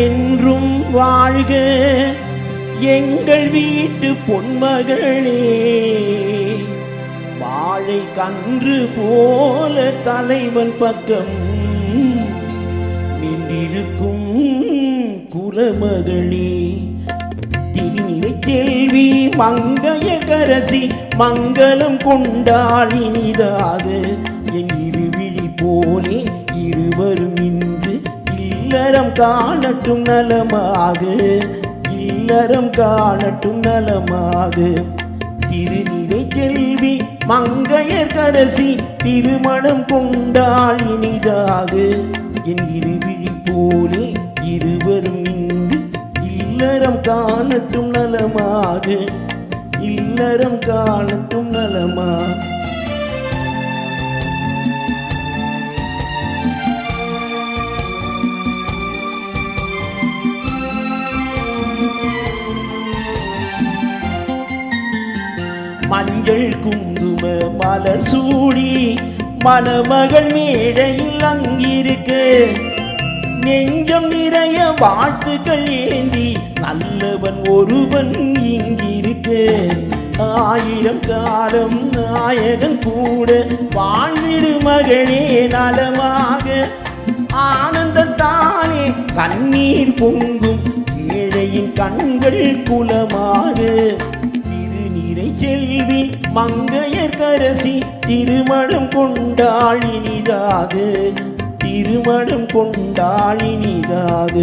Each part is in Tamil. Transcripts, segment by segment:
என்றும் வாழ்க எங்கள் வீட்டு பொன்மகளே. வாழை கன்று போல தலைவன் பக்கம் நின்றிருக்கும் குலமகளே. திருநிலை செல்வி மங்கையர்க்கரசி மங்களம் கொண்டாள் இனிதாக. என் இருவிழி போலே இருவரும் இன்று இல்லறம் காணட்டும் நலமாக, இல்லறம் காணட்டும் நலமாக. திருநிலை செல்வி மங்கையர்க்கரசி திருமணம் கொண்டாள் இனிதாக. என் இருவிழி போலே இருவரும் இன்று இல்லறம் காணட்டும் நலமாக, இல்லறம் காணட்டும் நலமாக. மஞ்சள் குங்கும மலர் சூடி மணமகள் மேடையில் அங்கிருக்க. நெஞ்சம் நிறைய வாழ்த்துக்கள் ஏந்தி நல்லவன் ஒருவன் இங்கிருக்க. 1000 காலம் நாயகன் கூட வாழ்ந்திடு மகளே நலமாக. ஆனந்தத்தானே கண்ணீர் பொங்கும் ஏழையின் கண்கள் குலமாக. திருநிலை செல்வி மங்கையர்க்கரசி திருமணம் கொண்டாள் இனிதாக, திருமணம் கொண்டாள் இனிதாக.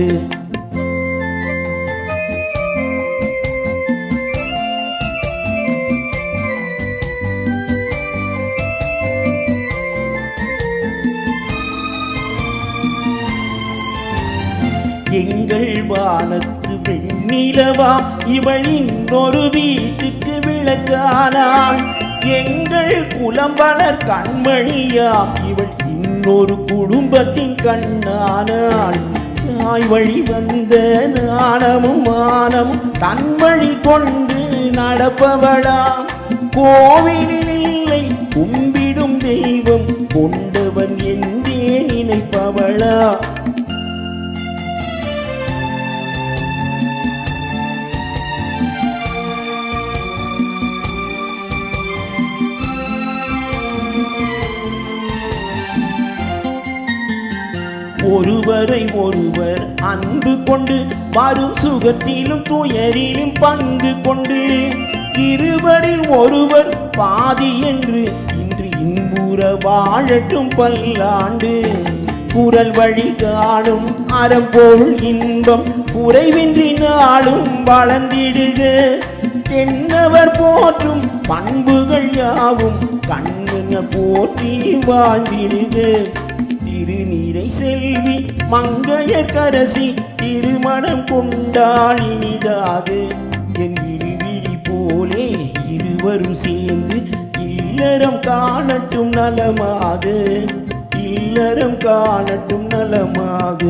எங்கள் வானத்து வெண்ணிலவாம் இவள் இன்னொரு வீட்டுக்கு விளக்கானாள். எங்கள் குலம் வளர் கண்மணியாம் இவள் இன்னொரு குடும்பத்தின் கண்ணானாள். தாய் வழி வந்த நாணமும் மானமும் தன் வழி கொண்டு நடப்பவளாம். கோவிலில் இல்லை கும்பிடும் தெய்வம் கொண்டவன் என்றே நினைப்பவளா. ஒருவரை ஒருவர் அன்பு கொண்டு வரும் சுகத்திலும் துயரிலும் பங்கு கொண்டு இருவரில் ஒருவர் பாதி என்று இன்று இன்புற வாழட்டும் பல்லாண்டு. குரல் வழி காணும் அறம்பொருள் இன்பம் குறைவின்றி நாளும் வளர்ந்திடுக. தென்னவர் போற்றும் பண்புகள் யாவும் கண்ணென போற்றி வாழ்ந்திடுக. திருநிலை செல்வி மங்கையர்க்கரசி திருமணம் கொண்டாள் இனிதாக. என் இருவிழி போலே இருவரும் சேர்ந்து இல்லறம் காணட்டும் நலமாக, இல்லறம் காணட்டும் நலமாக.